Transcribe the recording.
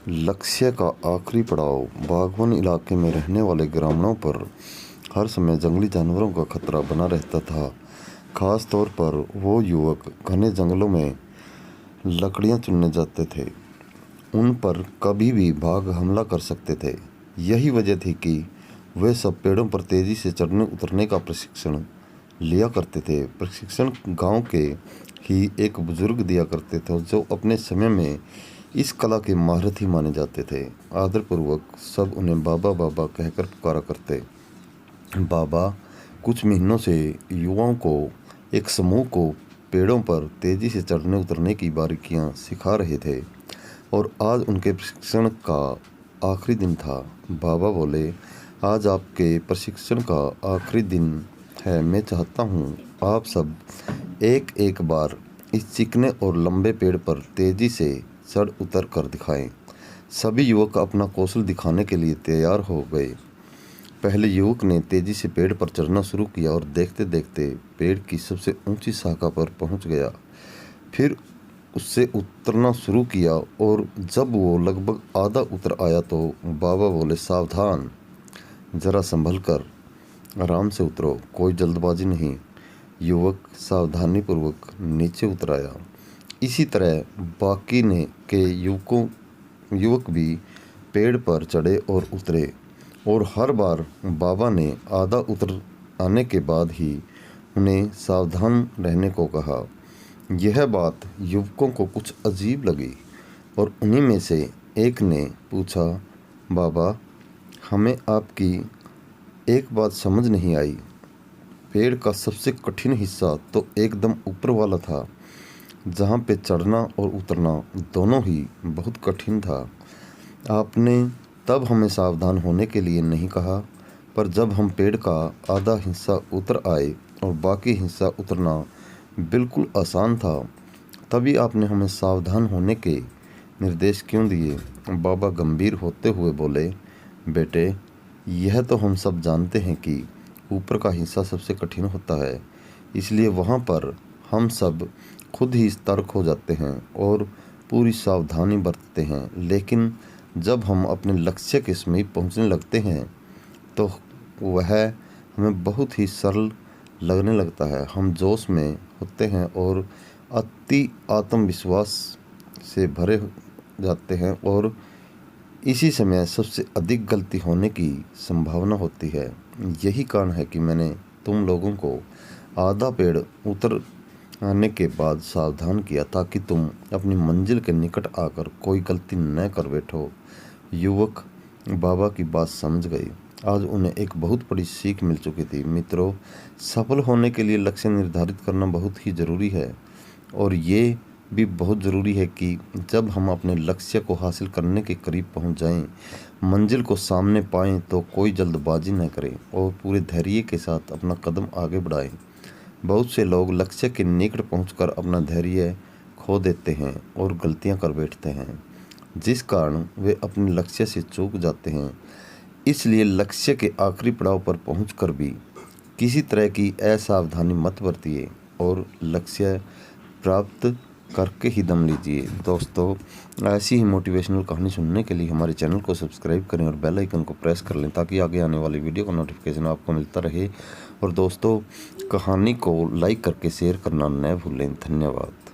लक्ष्य का आखिरी पड़ाव। बागवान इलाके में रहने वाले ग्रामीणों पर हर समय जंगली जानवरों का खतरा बना रहता था। खास तौर पर वो युवक घने जंगलों में लकड़ियां चुनने जाते थे। उन पर कभी भी बाघ हमला कर सकते थे। यही वजह थी कि वे सब पेड़ों पर तेजी से चढ़ने उतरने का प्रशिक्षण लिया करते थे। प्रशिक्षण गांव के ही एक बुजुर्ग दिया करते थे जो अपने समय में इस कला के महारथी माने जाते थे। आदरपूर्वक सब उन्हें बाबा बाबा कहकर पुकारा करते। बाबा कुछ महीनों से युवाओं को एक समूह को पेड़ों पर तेजी से चढ़ने उतरने की बारीकियां सिखा रहे थे और आज उनके प्रशिक्षण का आखिरी दिन था। बाबा बोले, आज आपके प्रशिक्षण का आखिरी दिन है। मैं चाहता हूँ आप सब एक एक बार इस चिकने और लंबे पेड़ पर तेजी से चढ़ उतर कर दिखाएं। सभी युवक अपना कौशल दिखाने के लिए तैयार हो गए। पहले युवक ने तेजी से पेड़ पर चढ़ना शुरू किया और देखते देखते पेड़ की सबसे ऊंची शाखा पर पहुंच गया। फिर उससे उतरना शुरू किया और जब वो लगभग आधा उतर आया तो बाबा बोले, सावधान, जरा संभल कर आराम से उतरो, कोई जल्दबाजी नहीं। युवक सावधानीपूर्वक नीचे उतर आया। इसी तरह बाकी ने के युवक भी पेड़ पर चढ़े और उतरे और हर बार बाबा ने आधा उतर आने के बाद ही उन्हें सावधान रहने को कहा। यह बात युवकों को कुछ अजीब लगी और उन्हीं में से एक ने पूछा, बाबा, हमें आपकी एक बात समझ नहीं आई। पेड़ का सबसे कठिन हिस्सा तो एकदम ऊपर वाला था, जहाँ पे चढ़ना और उतरना दोनों ही बहुत कठिन था। आपने तब हमें सावधान होने के लिए नहीं कहा, पर जब हम पेड़ का आधा हिस्सा उतर आए और बाकी हिस्सा उतरना बिल्कुल आसान था, तभी आपने हमें सावधान होने के निर्देश क्यों दिए? बाबा गंभीर होते हुए बोले, बेटे, यह तो हम सब जानते हैं कि ऊपर का हिस्सा सबसे कठिन होता है, इसलिए वहाँ पर हम सब खुद ही सतर्क हो जाते हैं और पूरी सावधानी बरतते हैं। लेकिन जब हम अपने लक्ष्य के समीप पहुंचने लगते हैं तो वह हमें बहुत ही सरल लगने लगता है। हम जोश में होते हैं और अति आत्मविश्वास से भरे जाते हैं और इसी समय सबसे अधिक गलती होने की संभावना होती है। यही कारण है कि मैंने तुम लोगों को आधा पेड़ उतर आने के बाद सावधान किया, ताकि तुम अपनी मंजिल के निकट आकर कोई गलती न कर बैठो। युवक बाबा की बात समझ गए। आज उन्हें एक बहुत बड़ी सीख मिल चुकी थी। मित्रों, सफल होने के लिए लक्ष्य निर्धारित करना बहुत ही ज़रूरी है और ये भी बहुत ज़रूरी है कि जब हम अपने लक्ष्य को हासिल करने के करीब पहुंच जाएं, मंजिल को सामने पाएं, तो कोई जल्दबाजी न करें और पूरे धैर्य के साथ अपना कदम आगे बढ़ाएं। बहुत से लोग लक्ष्य के निकट पहुंचकर अपना धैर्य खो देते हैं और गलतियां कर बैठते हैं, जिस कारण वे अपने लक्ष्य से चूक जाते हैं। इसलिए लक्ष्य के आखिरी पड़ाव पर पहुंचकर भी किसी तरह की असावधानी मत बरतिए और लक्ष्य प्राप्त करके ही दम लीजिए। दोस्तों, ऐसी ही मोटिवेशनल कहानी सुनने के लिए हमारे चैनल को सब्सक्राइब करें और बेल आइकन को प्रेस कर लें, ताकि आगे आने वाली वीडियो का नोटिफिकेशन आपको मिलता रहे। और दोस्तों, कहानी को लाइक करके शेयर करना न भूलें। धन्यवाद।